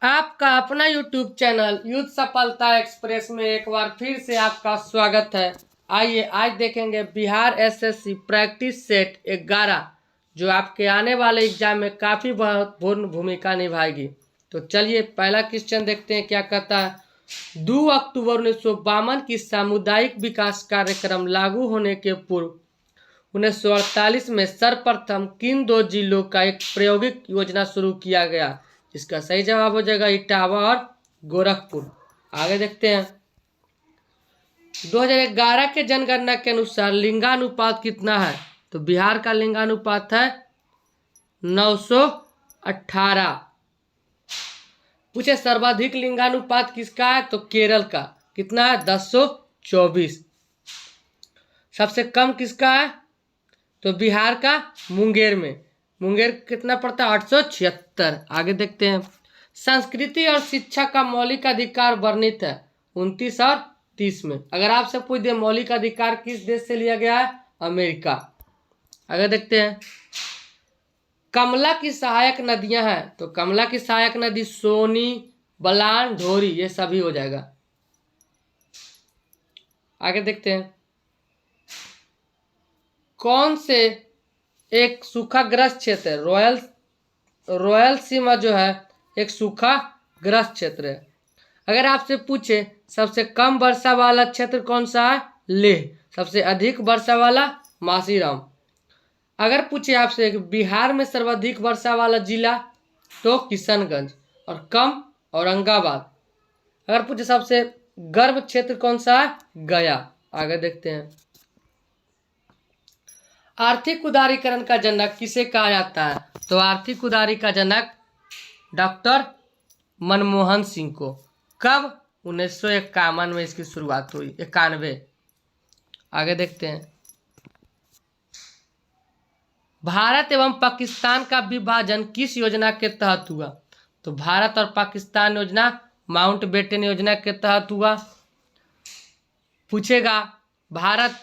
आपका अपना YouTube channel youth सफलता एक्सप्रेस में एक बार फिर से आपका स्वागत है। आइए आज देखेंगे बिहार एसएससी प्रैक्टिस सेट 11 जो आपके आने वाले एग्जाम में काफ़ी महत्वपूर्ण भूमिका निभाएगी। तो चलिए पहला क्वेश्चन देखते हैं क्या कहता है। 2 अक्टूबर 1952 की सामुदायिक विकास कार्यक्रम लागू होने के पूर्व 1948 में सर्वप्रथम किन 2 जिलों का एक प्रायोगिक योजना शुरू किया गया। इसका सही जवाब हो जाएगा इटावा और गोरखपुर। आगे देखते हैं। 2011 के जनगणना के अनुसार लिंगानुपात कितना है। तो बिहार का लिंगानुपात है 918। पूछे सर्वाधिक लिंगानुपात किसका है। तो केरल का कितना है 1024। सबसे कम किसका है। तो बिहार का मुंगेर में। मुंगेर कितना पड़ता है 876। आगे देखते हैं। संस्कृति और शिक्षा का मौलिक अधिकार वर्णित है 29 और 30 में। अगर आपसे पूछ दे मौलिक अधिकार किस देश से लिया गया है। अमेरिका। आगे देखते हैं। कमला की सहायक नदियां हैं। तो कमला की सहायक नदी सोनी, बलान, ढोरी ये सभी हो जाएगा। आगे देखते हैं। कौन से एक सूखाग्रस्त क्षेत्र है। रॉयल सीमा जो है एक सूखाग्रस्त क्षेत्र है। अगर आपसे पूछे सबसे कम वर्षा वाला क्षेत्र कौन सा है। लेह। सबसे अधिक वर्षा वाला मासीराम। अगर पूछे आपसे बिहार में सर्वाधिक वर्षा वाला जिला तो किशनगंज और कम औरंगाबाद। अगर पूछे सबसे गर्म क्षेत्र कौन सा है। गया। आगे देखते हैं। आर्थिक उदारीकरण का जनक किसे कहा जाता है। तो आर्थिक उदारी का जनक डॉक्टर मनमोहन सिंह को। कब 1951 में इसकी शुरुआत हुई 91। आगे देखते हैं। भारत एवं पाकिस्तान का विभाजन किस योजना के तहत हुआ। तो भारत और पाकिस्तान योजना माउंटबेटन योजना के तहत हुआ। पूछेगा भारत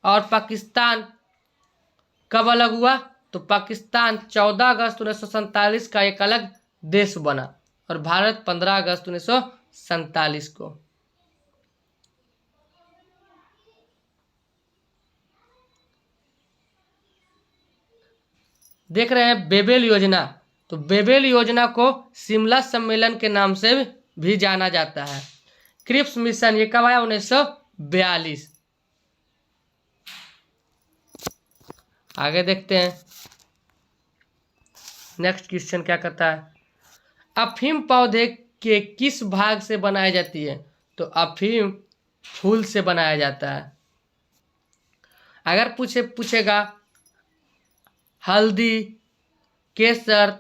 और पाकिस्तान कब अलग हुआ। तो पाकिस्तान 14 अगस्त 1947 का एक अलग देश बना और भारत 15 अगस्त 1947 को। देख रहे हैं बेबेल योजना। तो बेबेल योजना को शिमला सम्मेलन के नाम से भी जाना जाता है। क्रिप्स मिशन ये कब आया 1942। आगे देखते हैं। नेक्स्ट क्वेश्चन क्या कहता है। अफीम पौधे के किस भाग से बनाई जाती है। तो अफीम फूल से बनाया जाता है। अगर पूछेगा हल्दी, केसर,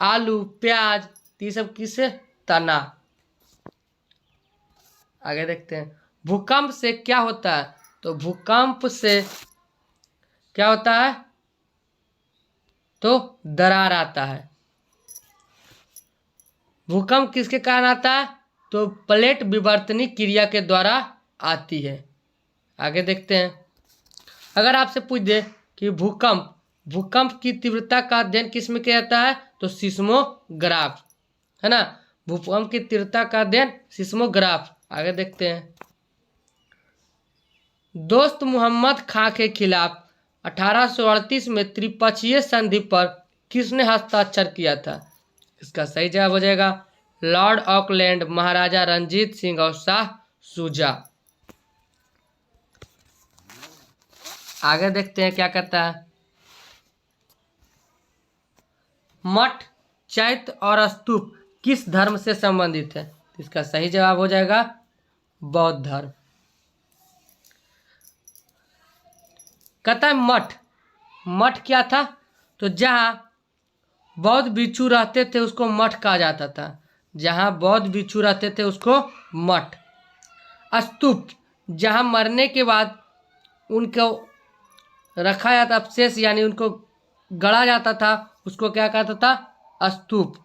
आलू, प्याज ये सब किससे तना। आगे देखते हैं। भूकंप से क्या होता है। तो भूकंप से क्या होता है तो दरार आता है। भूकंप किसके कारण आता है। तो प्लेट विवर्तनिक क्रिया के द्वारा आती है। आगे देखते हैं। अगर आपसे पूछ दे कि भूकंप की तीव्रता का अध्ययन किस में किया जाता है। तो सिस्मोग्राफ है ना। भूकंप की तीव्रता का अध्ययन सिस्मोग्राफ। आगे देखते हैं। दोस्त मोहम्मद खां के खिलाफ 1838 में त्रिपक्षीय संधि पर किसने हस्ताक्षर किया था। इसका सही जवाब हो जाएगा लॉर्ड ऑकलैंड, महाराजा रंजीत सिंह और शाह शुजा। आगे देखते हैं क्या कहता है। मठ, चैत्य और स्तूप किस धर्म से संबंधित है। इसका सही जवाब हो जाएगा बौद्ध धर्म। कहता है मठ क्या था। तो जहाँ बौद्ध भिक्षु रहते थे उसको मठ कहा जाता था। जहाँ बौद्ध भिक्षु रहते थे उसको मठ। स्तूप जहाँ मरने के बाद उनको रखा जाता अवशेष यानी उनको गड़ा जाता था उसको क्या कहता था स्तूप।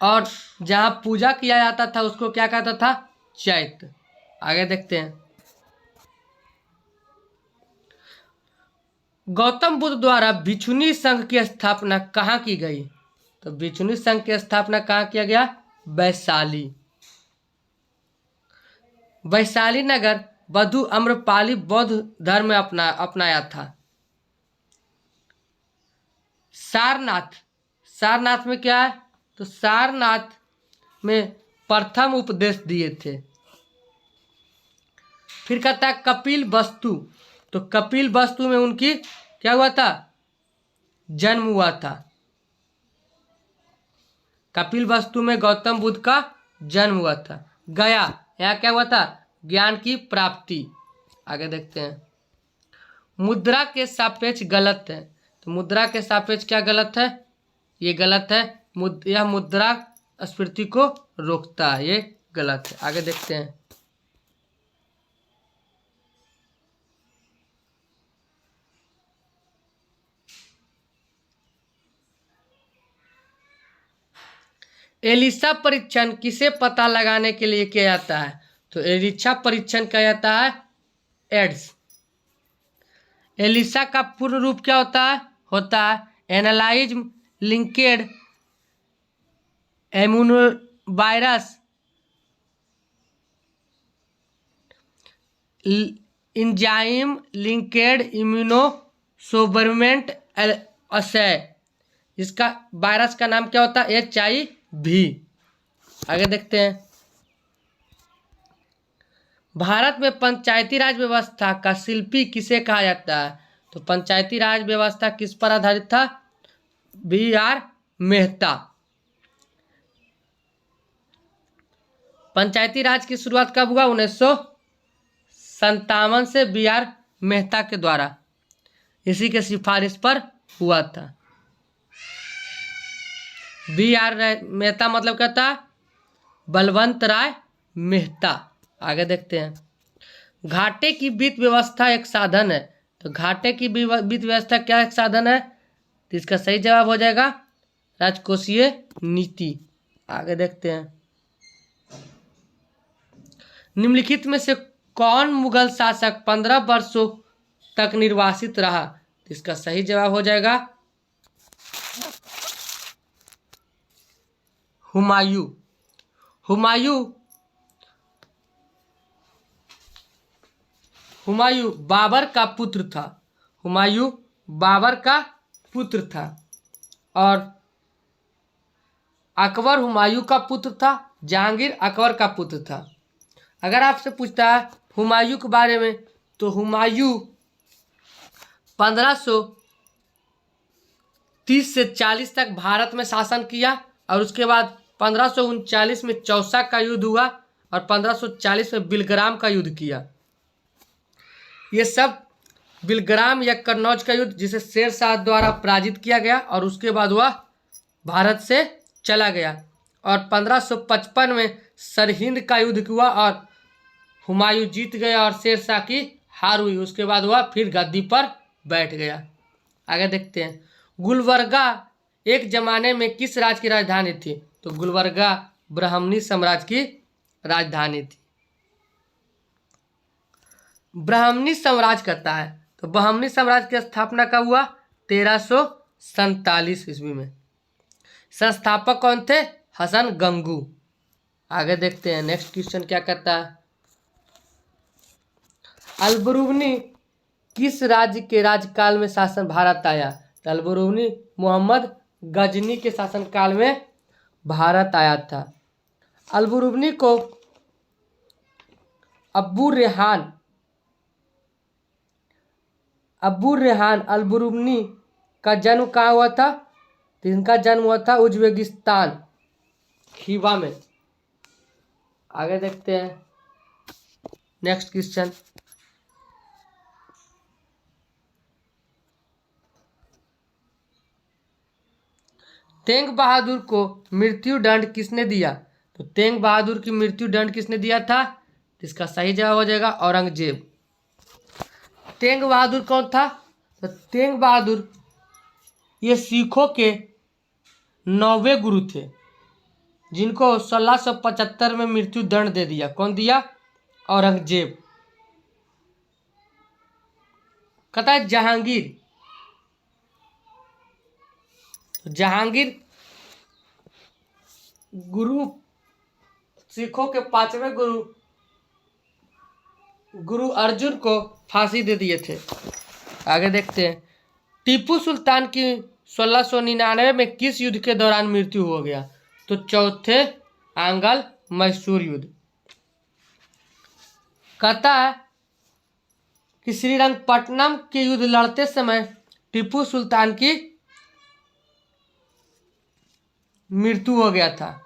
और जहाँ पूजा किया जाता था उसको क्या कहता था चैत्य। आगे देखते हैं। गौतम बुद्ध द्वारा भिक्षुणी संघ की स्थापना कहाँ की गई। तो बिचुनी संघ की स्थापना कहाँ किया गया? वैशाली। वैशाली नगर बधु अम्रपाली बौद्ध धर्म में अपनाया था। सारनाथ, सारनाथ में क्या है? तो सारनाथ में प्रथम उपदेश दिए थे। फिर कहता है कपिल वस्तु, तो कपिल वस्तु में उनकी क्या हुआ था? जन्म हुआ था। कपिल वस्तु में गौतम बुद्ध का जन्म हुआ था। गया, यहाँ क्या हुआ था? ज्ञान की प्राप्ति। आगे देखते हैं। मुद्रा के सापेक्ष गलत है, तो मुद्रा के सापेक्ष क्या गलत है? ये गलत है। यह मुद्रा स्फीति को रोकता है, ये गलत है। आगे देखते हैं। एलिसा परीक्षण किसे पता लगाने के लिए किया जाता है? तो एलिसा परीक्षण किया जाता है एड्स। एलिसा का पूर्ण रूप क्या होता है एनालाइज लिंकेड इम्यूनोवायरस इंजाइम लिंकेड इम्यूनोसोबरमेंट असय। इसका वायरस का नाम क्या होता है? HIV। आगे देखते हैं। भारत में पंचायती राज व्यवस्था का शिल्पी किसे कहा जाता है? तो पंचायती राज व्यवस्था किस पर आधारित था? BR मेहता। पंचायती राज की शुरुआत कब हुआ? 1957 से BR मेहता के द्वारा, इसी के सिफारिश पर हुआ था। BR मेहता मतलब क्या था? बलवंत राय मेहता। आगे देखते हैं। घाटे की वित्त व्यवस्था एक साधन है, तो घाटे की वित्त व्यवस्था क्या एक साधन है? तो इसका सही जवाब हो जाएगा राजकोषीय नीति। आगे देखते हैं। निम्नलिखित में से कौन मुगल शासक 15 वर्षों तक निर्वासित रहा? तो इसका सही जवाब हो जाएगा हुमायूं। हुमायूं बाबर का पुत्र था। हुमायूं बाबर का पुत्र था और अकबर हुमायूं का पुत्र था। जहांगीर अकबर का पुत्र था। अगर आपसे पूछता है हुमायूं के बारे में, तो हुमायूं 1530 से 40 तक भारत में शासन किया और उसके बाद 1539 में चौसा का युद्ध हुआ और 1540 में बिलग्राम का युद्ध किया। ये सब बिलग्राम या कन्नौज का युद्ध, जिसे शेर शाह द्वारा पराजित किया गया और उसके बाद वह भारत से चला गया। और 1555 में सरहिंद का युद्ध हुआ और हुमायूं जीत गया और शेर शाह की हार हुई। उसके बाद वह फिर गद्दी पर बैठ गया। आगे देखते हैं। गुलबर्गा एक जमाने में किस राज्य की राजधानी थी? तो गुलबर्गा ब्राह्मणी साम्राज्य की राजधानी थी। ब्राह्मणी साम्राज्य कहता है, तो ब्राह्मणी साम्राज्य की स्थापना कब हुआ? 1347 ईस्वी में। संस्थापक कौन थे? हसन गंगू। आगे देखते हैं। नेक्स्ट क्वेश्चन क्या कहता है? अलबरूनी किस राज्य के राज्यकाल में शासन भारत आया? तो अलबरूनी मोहम्मद गजनी के शासनकाल में भारत आया था। अलबरूनी को अबू रेहान अलबरूनी का जन्म कहाँ हुआ था? तो इनका जन्म हुआ था उज्बेकिस्तान खीवा में। आगे देखते हैं। Next question. तेंग बहादुर को मृत्यु दंड किसने दिया? तो तेंग बहादुर की मृत्यु दंड किसने दिया था? इसका सही जवाब हो जाएगा औरंगजेब। तेंग बहादुर कौन था? तो तेंग बहादुर ये सिखों के 9वें गुरु थे, जिनको 1675 में मृत्यु दंड दे दिया। कौन दिया? औरंगजेब। कहता है जहांगीर। जहांगीर गुरु सिखों के पांचवें गुरु अर्जुन को फांसी दे दिए थे। आगे देखते हैं, टीपू सुल्तान की 1699 में किस युद्ध के दौरान मृत्यु हो गया? तो चौथे आंग्ल मैसूर युद्ध। कहता है कि श्रीरंगपट्टनम के युद्ध लड़ते समय टीपू सुल्तान की मृत्यु हो गया था।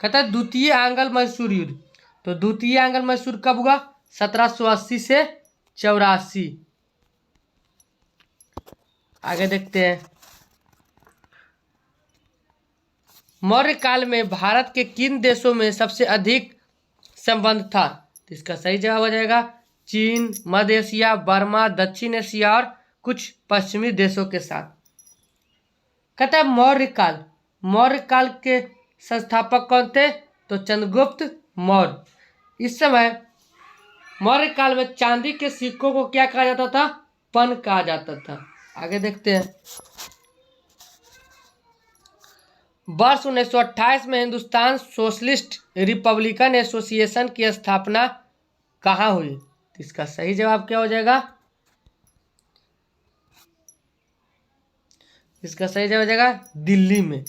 कहता है द्वितीय आंग्ल मैसूर युद्ध। तो द्वितीय आंग्ल मैसूर कब हुआ? 1780 से 84। आगे देखते हैं, मौर्य काल में भारत के किन देशों में सबसे अधिक संबंध था? तो इसका सही जवाब हो जाएगा चीन, मध्य एशिया, बर्मा, दक्षिण एशिया और कुछ पश्चिमी देशों के साथ। कहता है मौर्य काल के संस्थापक कौन थे? तो चंद्रगुप्त मौर्य। इस समय मौर्य काल में चांदी के सिक्कों को क्या कहा जाता था? पन कहा जाता था। आगे देखते हैं, वर्ष 1928 में हिंदुस्तान सोशलिस्ट रिपब्लिकन एसोसिएशन की स्थापना कहाँ हुई? तो इसका सही जवाब क्या हो जाएगा? इसका सही जवाब हो जाएगा दिल्ली में।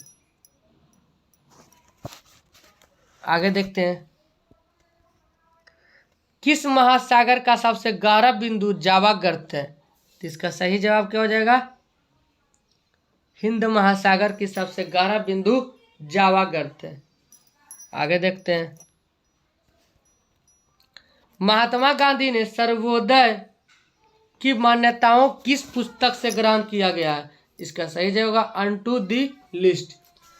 आगे देखते हैं, किस महासागर का सबसे गहरा बिंदु जावा गर्त है? तो इसका सही जवाब क्या हो जाएगा? हिंद महासागर की सबसे गहरा बिंदु जावा गर्त है। आगे देखते हैं, महात्मा गांधी ने सर्वोदय की मान्यताओं किस पुस्तक से ग्रहण किया गया है? इसका सही जवाब होगा अनटू दी लिस्ट।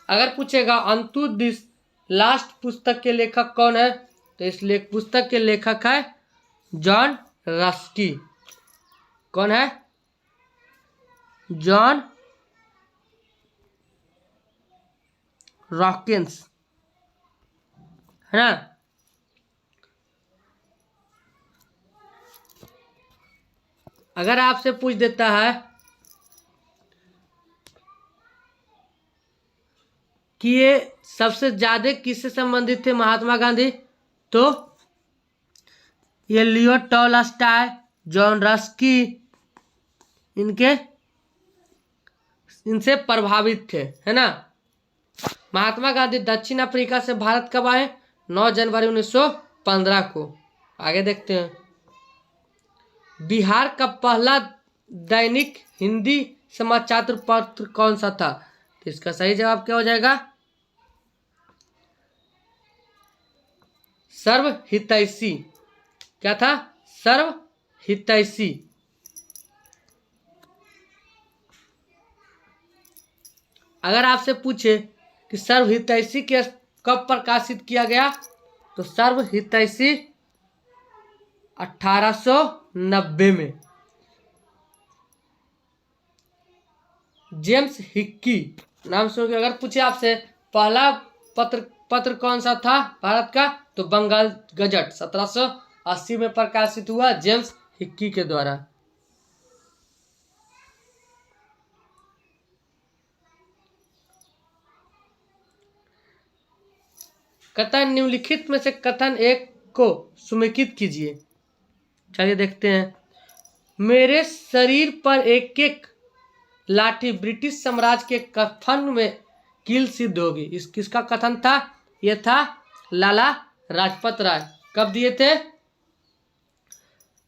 अगर पूछेगा अनटू दिस लास्ट पुस्तक के लेखक कौन है? तो इस पुस्तक के लेखक है जॉन रस्की। कौन है? जॉन रॉकिंस, है ना। अगर आपसे पूछ देता है कि ये सबसे ज्यादा किससे संबंधित थे महात्मा गांधी? तो ये लियो टॉलस्टॉय, जॉन रस्की इनसे प्रभावित थे, है ना। महात्मा गांधी दक्षिण अफ्रीका से भारत कब आए? 9 जनवरी 1915 को। आगे देखते हैं, बिहार का पहला दैनिक हिंदी समाचार पत्र कौन सा था? तो इसका सही जवाब क्या हो जाएगा? सर्वहितैषी। क्या था? सर्वहितैषी। अगर आपसे पूछे कि सर्वहितैषी के कब प्रकाशित किया गया? तो सर्वहितैषी 1890 में जेम्स हिक्की नाम सुनोगे। अगर पूछे आपसे पहला पत्र कौन सा था भारत का? तो बंगाल गजट 1780 में प्रकाशित हुआ जेम्स हिक्की के द्वारा। कथन निम्नलिखित में से कथन एक को समेकित कीजिए। चलिए देखते हैं, मेरे शरीर पर एक एक लाठी ब्रिटिश साम्राज्य के कफन में कील सिद्ध होगी। इस किसका कथन था? यह था लाला लाजपत राय। कब दिए थे?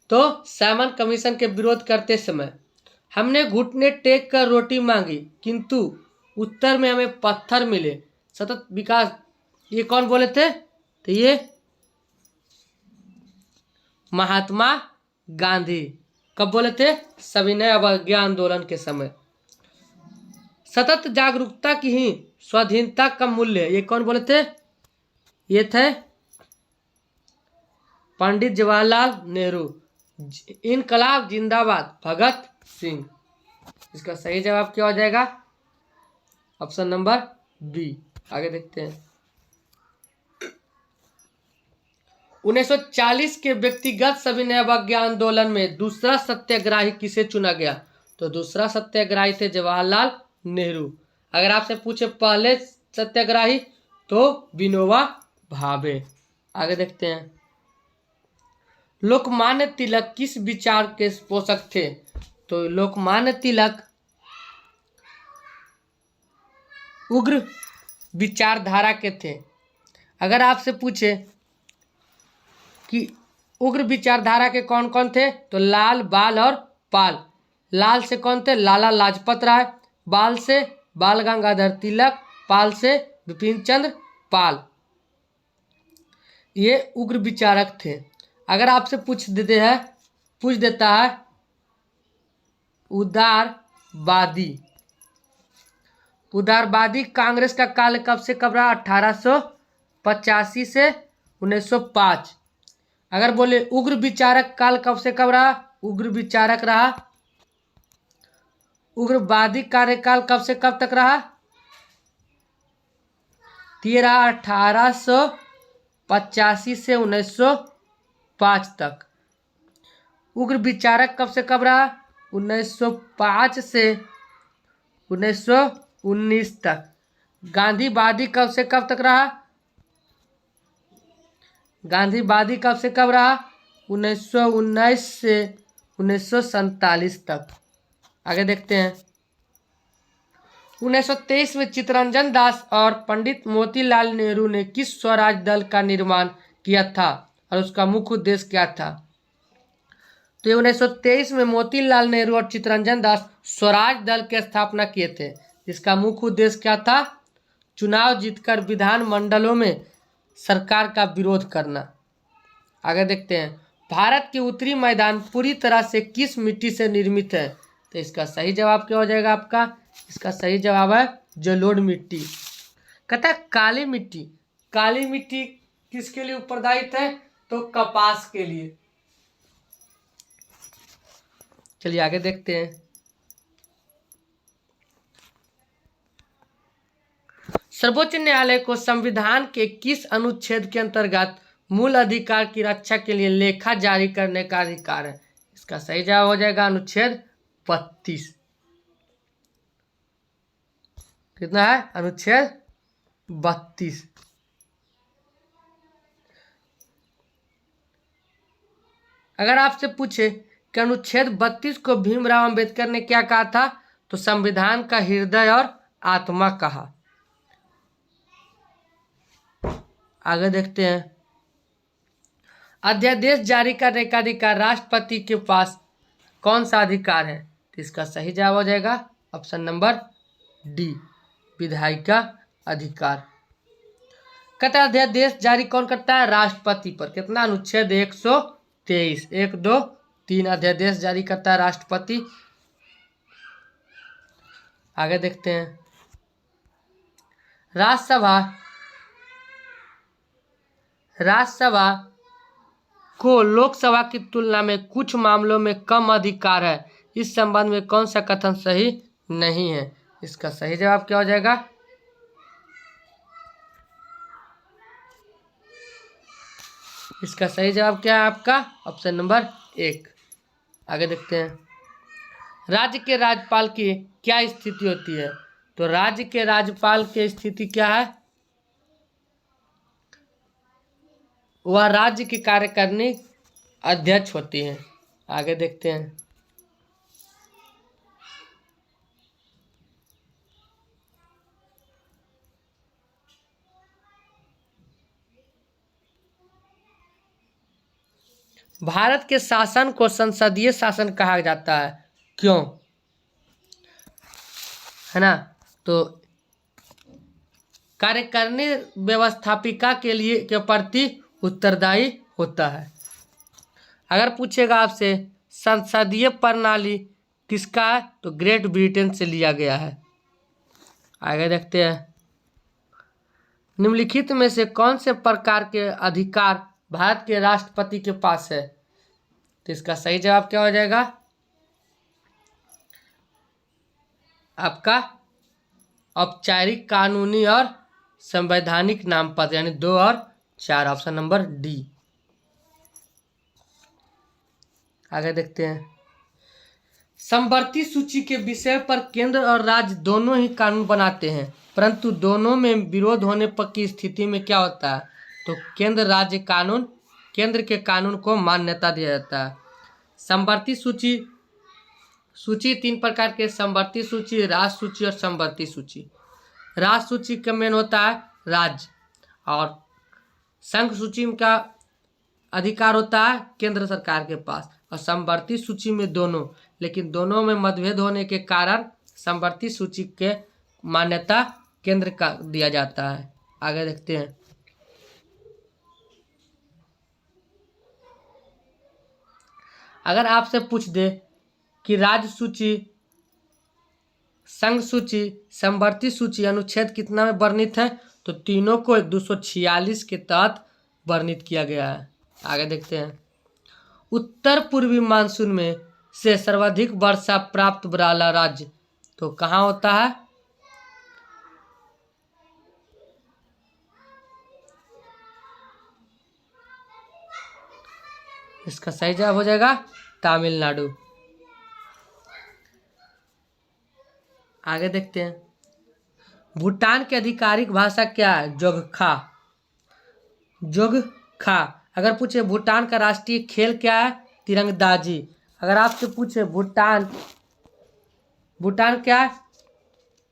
तो सैमन कमीशन के विरोध करते समय। हमने घुटने टेक कर रोटी मांगी किंतु उत्तर में हमें पत्थर मिले। सतत विकास, ये कौन बोले थे? तो ये महात्मा गांधी। कब बोले थे? सविनय अवज्ञा आंदोलन के समय। सतत जागरूकता की ही स्वाधीनता का मूल्य, ये कौन बोले थे? ये थे पंडित जवाहरलाल नेहरू। इनकलाब जिंदाबाद भगत सिंह। इसका सही जवाब क्या हो जाएगा? Option number B. आगे देखते हैं, 1940 के व्यक्तिगत सविनय अवज्ञा आंदोलन में दूसरा सत्याग्रही किसे चुना गया? तो दूसरा सत्याग्रही थे जवाहरलाल नेहरू। अगर आपसे पूछे पहले सत्याग्रही तो विनोबा भावे। आगे देखते हैं, लोकमान्य तिलक किस विचार के पोषक थे? तो लोकमान्य तिलक उग्र विचारधारा के थे। अगर आपसे पूछे कि उग्र विचारधारा के कौन कौन थे, तो लाल, बाल और पाल। लाल से कौन थे? लाला लाजपत राय। बाल से बाल गंगाधर तिलक। पाल से विपिन चंद्र पाल। ये उग्र विचारक थे। अगर आपसे पूछ देता है उदारवादी कांग्रेस का काल कब से कब रहा? 1885 से 1905। अगर बोले उग्र विचारक काल कब से कब रहा? उग्रवादी कार्यकाल कब से कब तक रहा? 1885 से 1905 तक। उग्र विचारक कब से कब रहा? 1905 से 1919 तक। गांधीवादी कब से कब तक रहा? 1919 से 1947 तक। आगे देखते हैं, 1923 में चित्तरंजन दास और पंडित मोतीलाल नेहरू ने किस स्वराज दल का निर्माण किया था और उसका मुख्य उद्देश्य क्या था? तो 1923 में मोतीलाल नेहरू और चित्तरंजन दास स्वराज दल की स्थापना किए थे, जिसका मुख्य उद्देश्य क्या था? चुनाव जीतकर विधान मंडलों में सरकार का विरोध करना। आगे देखते हैं, भारत के उत्तरी मैदान पूरी तरह से किस मिट्टी से निर्मित है? तो इसका सही जवाब क्या हो जाएगा आपका? इसका सही जवाब है जलोढ़ मिट्टी। कहता है काली मिट्टी। काली मिट्टी किसके लिए उत्तरदायी है? तो कपास के लिए। चलिए आगे देखते हैं, सर्वोच्च न्यायालय को संविधान के किस अनुच्छेद के अंतर्गत मूल अधिकार की रक्षा के लिए लेखा जारी करने का अधिकार है? इसका सही जवाब हो जाएगा अनुच्छेद 32। कितना है? अनुच्छेद 32। अगर आपसे पूछे कि अनुच्छेद 32 को भीमराव अंबेडकर ने क्या कहा था? तो संविधान का हृदय और आत्मा कहा। आगे देखते हैं, अध्यादेश जारी करने का अधिकार राष्ट्रपति के पास कौन सा अधिकार है? तो इसका सही जवाब हो जाएगा ऑप्शन नंबर डी, विधायिका अधिकार। कहता है अध्यादेश जारी कौन करता है? राष्ट्रपति पर। कितना? अनुच्छेद 123। 1, 2, 3 अध्यादेश जारी करता है राष्ट्रपति। आगे देखते हैं, राज्यसभा को लोकसभा की तुलना में कुछ मामलों में कम अधिकार है। इस संबंध में कौन सा कथन सही नहीं है? इसका सही जवाब क्या हो जाएगा? इसका सही जवाब क्या है आपका? Option number 1। आगे देखते हैं, राज्य के राज्यपाल की क्या स्थिति होती है? तो राज्य के राज्यपाल की स्थिति क्या है? वह राज्य की कार्यकारिणी अध्यक्ष होती है। आगे देखते हैं, भारत के शासन को संसदीय शासन कहा जाता है, क्यों? है ना? तो कार्यकारिणी व्यवस्थापिका के लिए के प्रति उत्तरदायी होता है। अगर पूछेगा आपसे संसदीय प्रणाली किसका है? तो ग्रेट ब्रिटेन से लिया गया है। आगे देखते हैं, निम्नलिखित में से कौन से प्रकार के अधिकार भारत के राष्ट्रपति के पास है? तो इसका सही जवाब क्या हो जाएगा आपका? औपचारिक, कानूनी और संवैधानिक नामपत्र, यानी 2 और 4, ऑप्शन नंबर डी। आगे देखते हैं, समवर्ती सूची के विषय पर केंद्र और राज्य दोनों ही कानून बनाते हैं, परंतु दोनों में विरोध होने पर की स्थिति में क्या होता है, तो केंद्र के कानून को मान्यता दिया जाता है। समवर्ती सूची तीन प्रकार के, समवर्ती सूची, राष्ट्र सूची और समवर्ती सूची। राष्ट्र सूची का मेन होता है राज्य, और संघ सूची का अधिकार होता है केंद्र सरकार के पास, और समवर्ती सूची में दोनों, लेकिन दोनों में मतभेद होने के कारण समवर्ती सूची के मान्यता केंद्र का दिया जाता है। आगे देखते हैं। अगर आपसे पूछ दे कि राज्य सूची, संघ सूची, समवर्ती सूची अनुच्छेद कितना में वर्णित है, तो तीनों को 246 के तहत वर्णित किया गया है। आगे देखते हैं। उत्तर पूर्वी मानसून में से सर्वाधिक वर्षा प्राप्त वाला राज्य तो कहाँ होता है, इसका सही जवाब हो जाएगा तमिलनाडु। आगे देखते हैं। भूटान की आधिकारिक भाषा क्या है, जोगखा। अगर पूछे भूटान का राष्ट्रीय खेल क्या है, तिरंगबाजी। अगर आपसे पूछे भूटान क्या है,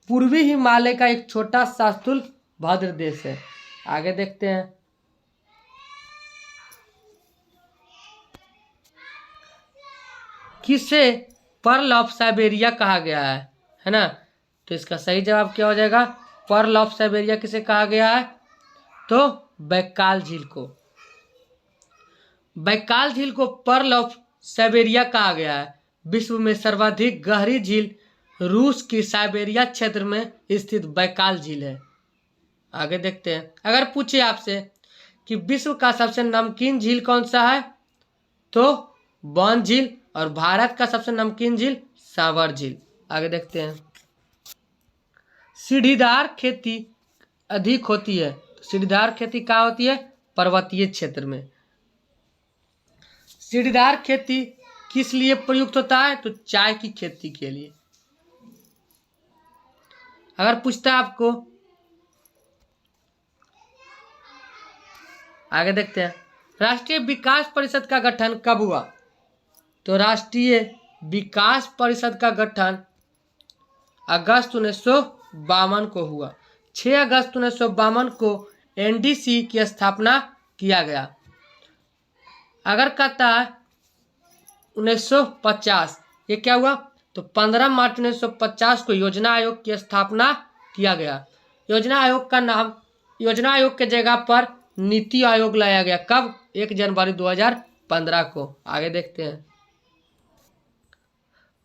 पूर्वी हिमालय का एक छोटा सा स्थूल भद्र देश है। आगे देखते हैं। किसे पर्ल ऑफ साइबेरिया कहा गया है ना, तो इसका सही जवाब क्या हो जाएगा, पर्ल ऑफ साइबेरिया किसे कहा गया है, तो बैकाल झील को। बैकाल झील को पर्ल ऑफ साइबेरिया कहा गया है। विश्व में सर्वाधिक गहरी झील रूस की साइबेरिया क्षेत्र में स्थित बैकाल झील है। आगे देखते हैं। अगर पूछे आपसे कि विश्व का सबसे नमकीन झील कौन सा है, तो बौन झील, और भारत का सबसे नमकीन झील सावर झील। आगे देखते हैं। सीढ़ीदार खेती अधिक होती है, सीढ़ीदार खेती कहाँ होती है, पर्वतीय क्षेत्र में। सीढ़ीदार खेती किस लिए प्रयुक्त होता है, तो चाय की खेती के लिए। अगर पूछता है आपको, आगे देखते हैं। राष्ट्रीय विकास परिषद का गठन कब हुआ, तो राष्ट्रीय विकास परिषद का गठन अगस्त 1952 को हुआ। 6 अगस्त 1952 को एनडीसी की स्थापना किया गया। अगर कहता है 1950, ये क्या हुआ, तो 15 मार्च 1950 को योजना आयोग की स्थापना किया गया। योजना आयोग के जगह पर नीति आयोग लाया गया। कब, 1 जनवरी 2015 को। आगे देखते हैं।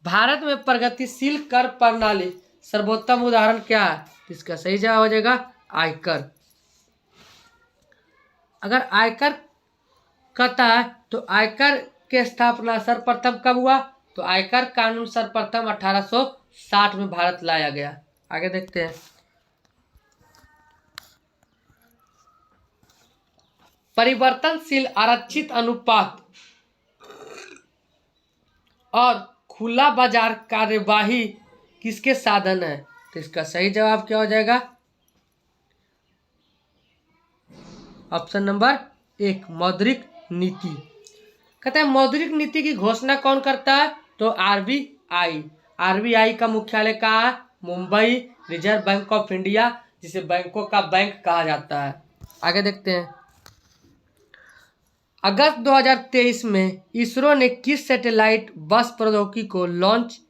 भारत में प्रगतिशील कर प्रणाली सर्वोत्तम उदाहरण क्या है, इसका सही जवाब हो जाएगा आयकर। अगर आयकर कहता है, तो आयकर के स्थापना सर्वप्रथम कब हुआ, तो आयकर कानून सर्वप्रथम 1860 में भारत लाया गया। आगे देखते हैं। परिवर्तनशील आरक्षित अनुपात और खुला बाजार कार्यवाही किसके साधन है, तो इसका सही जवाब क्या हो जाएगा, ऑप्शन नंबर 1 मौद्रिक नीति। कहते हैं मौद्रिक नीति की घोषणा कौन करता है, तो आरबीआई का मुख्यालय कहाँ है, Mumbai. Reserve bank of India, जिसे बैंकों का बैंक कहा जाता है। आगे देखते हैं। अगस्त 2023 में इसरो ने किस सैटेलाइट बस प्रौद्योगिकी को लॉन्च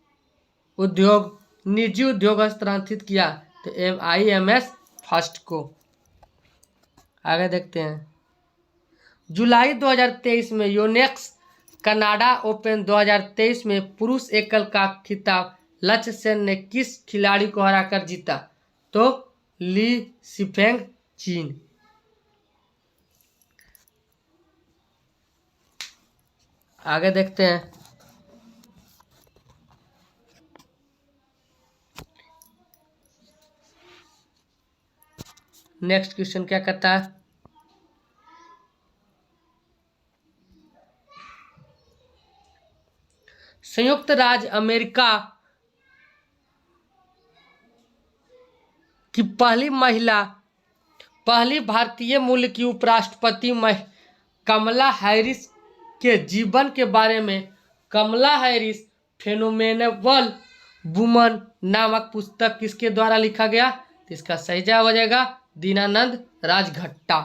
निजी उद्योग हस्तांतरित किया, तो MIMS फर्स्ट को। आगे देखते हैं। जुलाई 2023 में योनेक्स कनाडा ओपन 2023 में पुरुष एकल का खिताब लक्ष्य सेन ने किस खिलाड़ी को हराकर जीता, तो ली शिफेंग, चीन। आगे देखते हैं। नेक्स्ट क्वेश्चन क्या कहता है, संयुक्त राज्य अमेरिका की पहली भारतीय मूल की उपराष्ट्रपति कमला हैरिस के जीवन के बारे में कमला हैरिस फेनोमेनल वुमन नामक पुस्तक किसके द्वारा लिखा गया? तो इसका सही जवाब हो जाएगा दीनानंद राजघट्टा।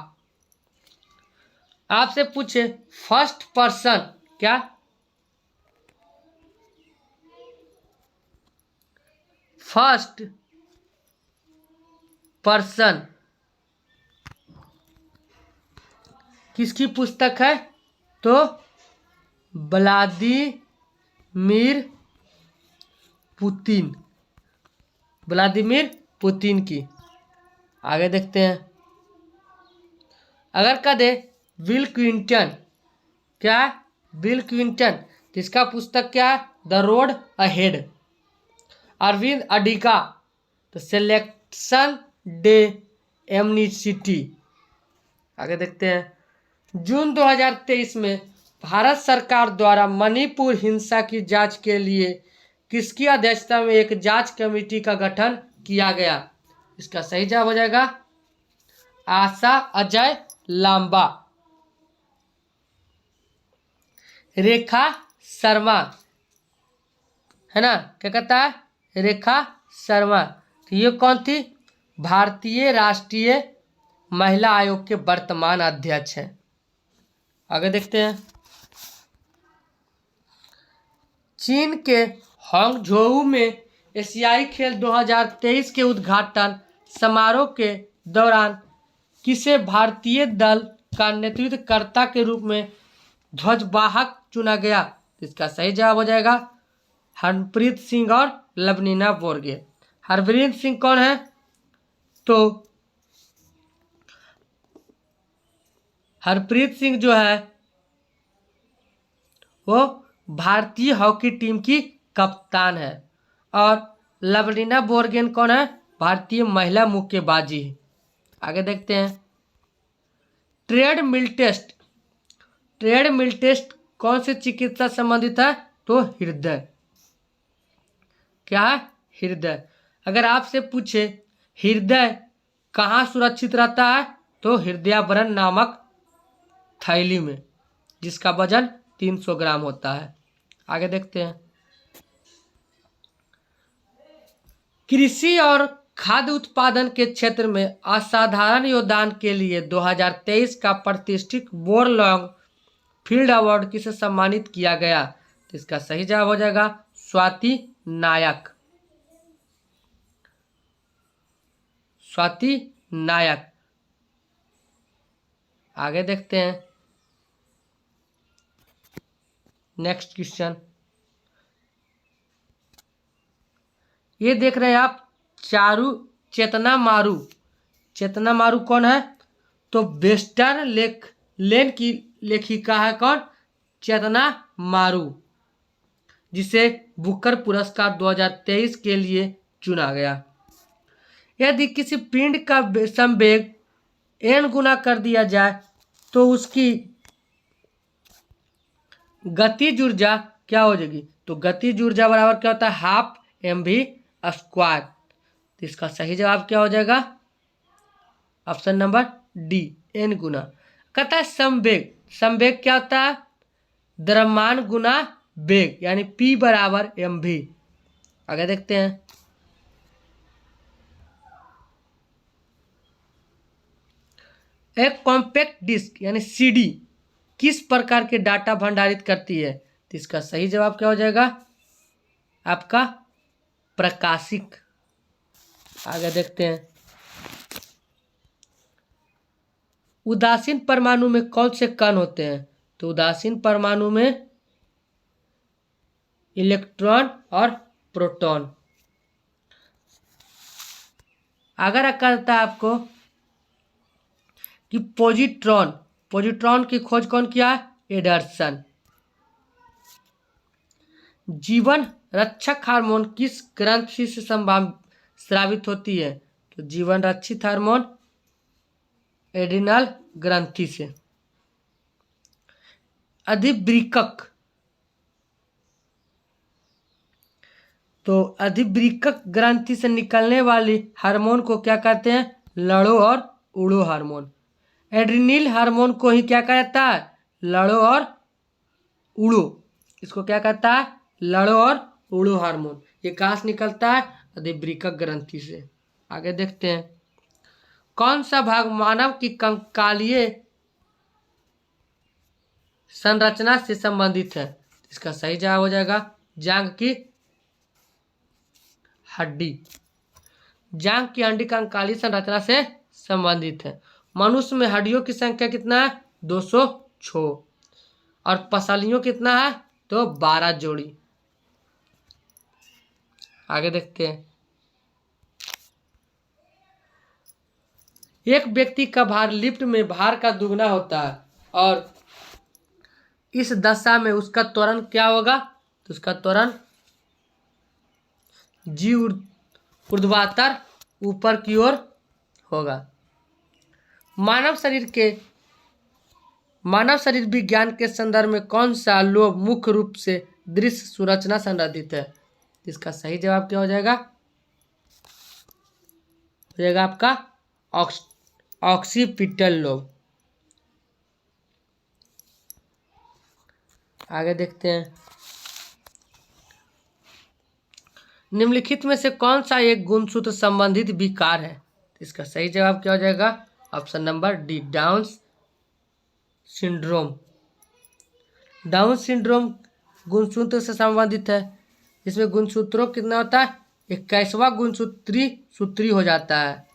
आपसे पूछे फर्स्ट पर्सन क्या? फर्स्ट पर्सन किसकी पुस्तक है? तो व्लादिमीर पुतिन की। आगे देखते हैं। अगर कह दे बिल क्लिंटन क्या? बिल क्लिंटन तो इसका पुस्तक क्या है? The Road Ahead. Arvind Adiga तो सिलेक्शन डे एमनिसिटी। आगे देखते हैं। जून 2023 में भारत सरकार द्वारा मणिपुर हिंसा की जांच के लिए किसकी अध्यक्षता में एक जांच कमेटी का गठन किया गया? इसका सही जवाब हो जाएगा आशा अजय लांबा। रेखा शर्मा है ना, क्या कहता है? रेखा शर्मा। तो ये कौन थी? भारतीय राष्ट्रीय महिला आयोग के वर्तमान अध्यक्ष हैं। आगे देखते हैं। चीन के हांगझोऊ में एशियाई खेल 2023 के उद्घाटन समारोह के दौरान किसे भारतीय दल का नेतृत्वकर्ता के रूप में ध्वजवाहक चुना गया? इसका सही जवाब हो जाएगा हरप्रीत सिंह और लवलीना बोरगे। हरप्रीत सिंह कौन है? तो हरप्रीत सिंह जो है वो भारतीय हॉकी टीम की कप्तान है। और लवलीना बोरगेन कौन है? भारतीय महिला मुक्केबाजी। आगे देखते हैं। ट्रेडमिल टेस्ट कौन से चिकित्सा संबंधित है? तो हृदय। क्या है? हृदय। अगर आपसे पूछे हृदय कहाँ सुरक्षित रहता है? तो हृदयावरण नामक थैली में, जिसका वजन 300 ग्राम होता है। आगे देखते हैं। कृषि और खाद्य उत्पादन के क्षेत्र में असाधारण योगदान के लिए 2023 का प्रतिष्ठित बोरलॉन्ग फील्ड अवार्ड किसे सम्मानित किया गया? तो इसका सही जवाब हो जाएगा स्वाति नायक। स्वाति नायक। आगे देखते हैं। नेक्स्ट क्वेश्चन ये देख रहे हैं आप चेतना मारू कौन है? तो वेस्टर्न लेन की लेखिका है कौन? चेतना मारू, जिसे बुकर पुरस्कार 2023 के लिए चुना गया। यदि किसी पिंड का संवेग n गुना कर दिया जाए तो उसकी गतिज ऊर्जा क्या हो जाएगी? तो गतिज ऊर्जा बराबर क्या होता है? Half mv square. तो इसका सही जवाब क्या हो जाएगा? ऑप्शन नंबर डी, n गुना। कहता है संवेग क्या होता है? द्रव्यमान गुना वेग, यानी p बराबर mv। आगे देखते हैं। एक कॉम्पैक्ट डिस्क यानी सीडी किस प्रकार के डाटा भंडारित करती है? तो इसका सही जवाब क्या हो जाएगा आपका? प्रकाशिक। आगे देखते हैं। उदासीन परमाणु में कौन से कण होते हैं? तो उदासीन परमाणु में इलेक्ट्रॉन और प्रोटॉन। अगर कहता है आपको कि पॉजिट्रॉन की खोज कौन किया है? एडरसन। जीवन रक्षक हार्मोन किस ग्रंथि से स्रावित होती है? तो जीवन रक्षित हार्मोन एड्रिनल ग्रंथि से। अधिवृक्क तो अधिवृक्क ग्रंथि से निकलने वाली हार्मोन को क्या कहते हैं? लड़ो और उड़ो हार्मोन। एड्रिनल हार्मोन को ही क्या कहा जाता है? लड़ो और उड़ो। इसको क्या कहता है? लड़ो और उड़ो हार्मोन। ये कहाँ से निकलता है? अधिवृक्क ग्रंथि से। आगे देखते हैं, कौन सा भाग मानव की कंकालीय संरचना से संबंधित है? इसका सही जवाब हो जाएगा जांघ की हड्डी। जांघ की हड्डी कंकालीय संरचना से संबंधित है। मनुष्य में हड्डियों की संख्या कितना है? 206। और पसलियों कितना है? तो 12 जोड़ी। आगे देखते हैं, एक व्यक्ति का भार लिफ्ट में भार का दुगना होता है और इस दशा में उसका त्वरण क्या होगा? तो उसका त्वरण जी ऊर्ध्वाधर ऊपर की ओर होगा। मानव शरीर विज्ञान के संदर्भ में कौन सा लोब मुख्य रूप से दृश्य संरचना संरचित है? इसका सही जवाब क्या हो जाएगा? हो जाएगा आपका ऑक्सीपिटल लोब। आगे देखते हैं, निम्नलिखित में से कौन सा एक गुणसूत्र संबंधित विकार है? इसका सही जवाब क्या हो जाएगा? Option number D, down syndrome. Down syndrome गुणसूत्र से संबंधित है। इसमें गुणसूत्रों कितना होता है? 21वां सूत्री हो जाता है।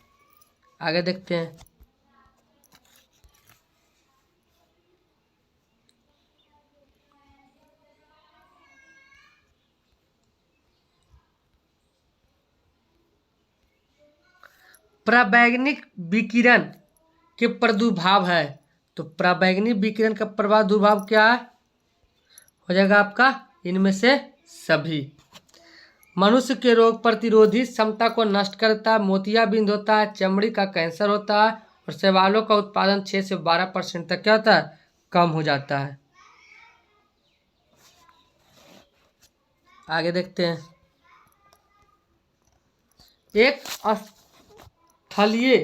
आगे देखते हैं, पराबैंगनिक विकिरण के प्रादुर्भाव है। तो पराबैंगनिक विकिरण का प्रादुर्भाव क्या है? हो जाएगा आपका इनमें से सभी। मनुष्य के रोग प्रतिरोधी क्षमता को नष्ट करता है, मोतियाबिंद होता है, चमड़ी का कैंसर होता है और शैवालों का उत्पादन 6 से 12% तक क्या होता है? कम हो जाता है। आगे देखते हैं, एक स्थलीय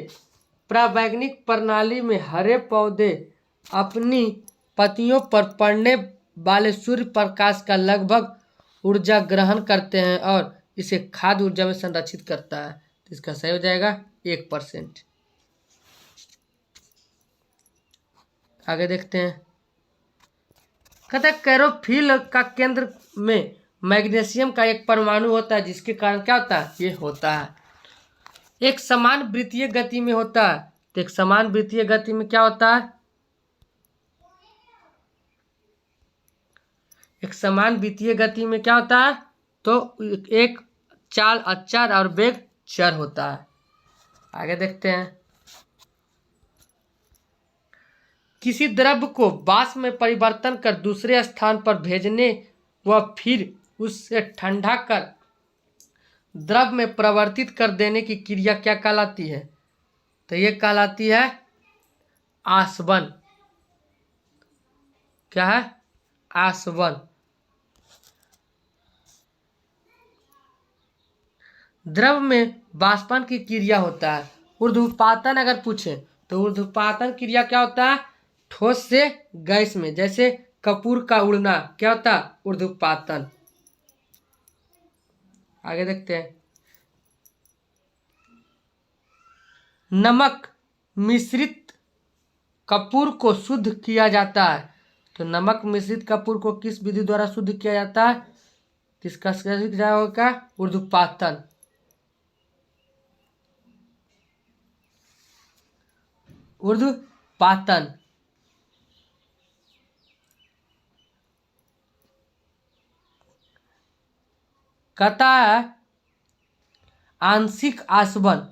पराबैंगनिक प्रणाली में हरे पौधे अपनी पत्तियों पर पड़ने वाले सूर्य प्रकाश का लगभग ऊर्जा ग्रहण करते हैं और इसे खाद्य ऊर्जा में संरक्षित करता है। तो इसका सही हो जाएगा 1%। आगे देखते हैं, कहते हैं क्लोरोफिल का केंद्र में मैग्नीशियम का एक परमाणु होता है, जिसके कारण क्या होता है? ये होता है एक समान वृत्तीय गति में होता है। तो एक समान वृत्तीय गति में क्या होता है? एक समान वृत्तीय गति में क्या होता है? तो एक चाल अचर और वेग चर होता है। आगे देखते हैं, किसी द्रव्य को वाष्प में परिवर्तन कर दूसरे स्थान पर भेजने व फिर उससे ठंडा कर द्रव में परिवर्तित कर देने की क्रिया क्या कहलाती है? तो ये कहलाती है आसवन। क्या है? आसवन। द्रव में वाष्पन की क्रिया होता है। ऊर्ध्वपातन अगर पूछे तो ऊर्ध्वपातन क्रिया क्या होता है? ठोस से गैस में, जैसे कपूर का उड़ना क्या होता है? ऊर्ध्वपातन। आगे देखते हैं, नमक मिश्रित कपूर को शुद्ध किया जाता है। तो नमक मिश्रित कपूर को किस विधि द्वारा शुद्ध किया जाता है? किसका होगा? ऊर्ध्वपातन। ऊर्ध्वपातन। कहता है आंशिक आसवन।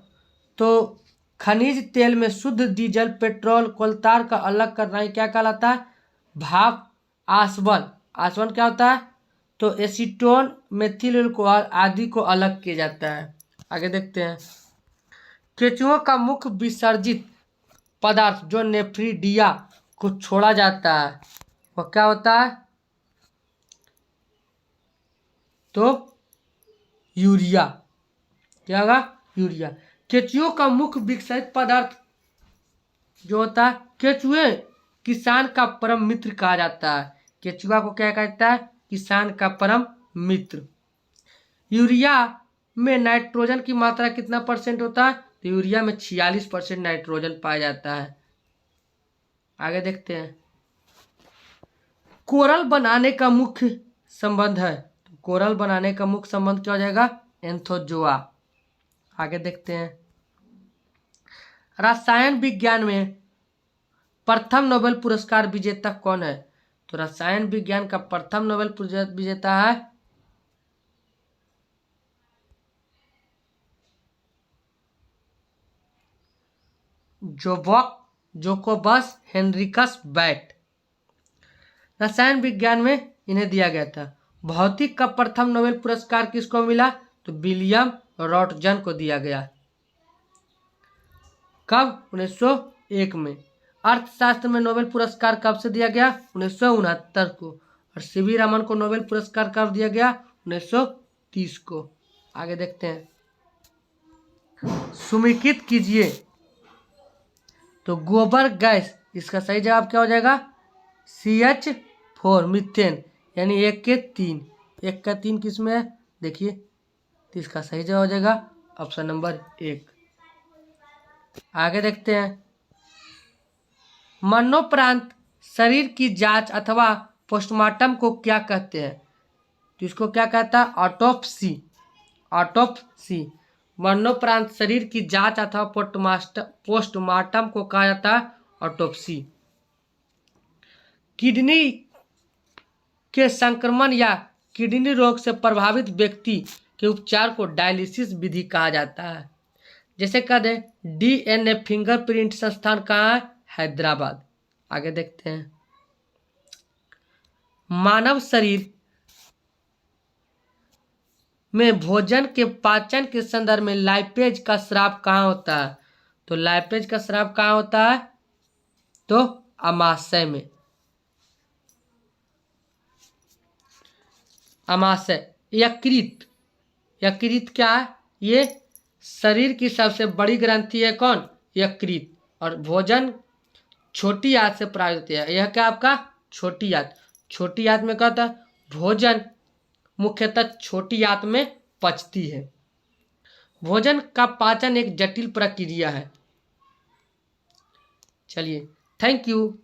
तो खनिज तेल में शुद्ध डीजल, पेट्रोल, कोलतार का अलग करना ही क्या कहलाता है? भाप आसवन। आसवन क्या होता है? तो एसीटोन, मेथिल अल्कोहल आदि को अलग किया जाता है। आगे देखते हैं, केंचुओं का मुख्य विसर्जित पदार्थ जो नेफ्रिडिया को छोड़ा जाता है वह क्या होता है? तो यूरिया। क्या होगा? यूरिया। केचुओं का मुख्य विकसित पदार्थ जो होता है, केचुए किसान का परम मित्र कहा जाता है। केचुआ को क्या कहता है? किसान का परम मित्र। यूरिया में नाइट्रोजन की मात्रा कितना परसेंट होता है? तो यूरिया में 46% नाइट्रोजन पाया जाता है। आगे देखते हैं। कोरल बनाने का मुख्य संबंध है। तो कोरल बनाने का मुख्य संबंध क्या हो जाएगा? एंथोजोआ। आगे देखते हैं। रसायन विज्ञान में प्रथम नोबेल पुरस्कार विजेता कौन है? तो रसायन विज्ञान का प्रथम नोबेल विजेता है जोकोबस हेनरिकस बैट। रसायन विज्ञान में इन्हें दिया गया था। भौतिक का प्रथम नोबेल पुरस्कार किसको मिला? तो विलियम रॉटजन को दिया गया। कब? 1901 में। अर्थशास्त्र में नोबेल पुरस्कार कब से दिया गया? 1969 को। और सीवी रमन को नोबेल पुरस्कार कब दिया गया? 1930 को। आगे देखते हैं। समेकित कीजिए। तो गोबर गैस, इसका सही जवाब क्या हो जाएगा? CH4 मीथेन, यानी 1 के 3। 1 का 3 किस में है? देखिए, तो इसका सही जवाब हो जाएगा ऑप्शन नंबर 1। आगे देखते हैं। मरणोपरांत शरीर की जांच अथवा पोस्टमार्टम को क्या कहते हैं? तो इसको क्या कहता है? ऑटोप्सी। ऑटोप्सी। मरणोपरांत शरीर की जांच अथवा पोस्टमार्टम को कहा जाता है ऑटोप्सी। किडनी के संक्रमण या किडनी रोग से प्रभावित व्यक्ति के उपचार को डायलिसिस विधि कहा जाता है। जैसे कह दे DNA फिंगरप्रिंट संस्थान कहाँ है? हैदराबाद। आगे देखते हैं। मानव शरीर में भोजन के पाचन के संदर्भ में लाइपेज का स्राव कहाँ होता है? तो लाइपेज का स्राव कहाँ होता है? तो अमाशय में। अमाशय। यकृत। यकृत क्या है? ये शरीर की सबसे बड़ी ग्रंथि है। कौन? यकृत। और भोजन छोटी आंत से प्राप्त होती है। यह क्या आपका? छोटी आंत। छोटी आंत में क्या होता है? भोजन मुख्यतः छोटी आंत में पचती है। भोजन का पाचन एक जटिल प्रक्रिया है। चलिए, थैंक यू।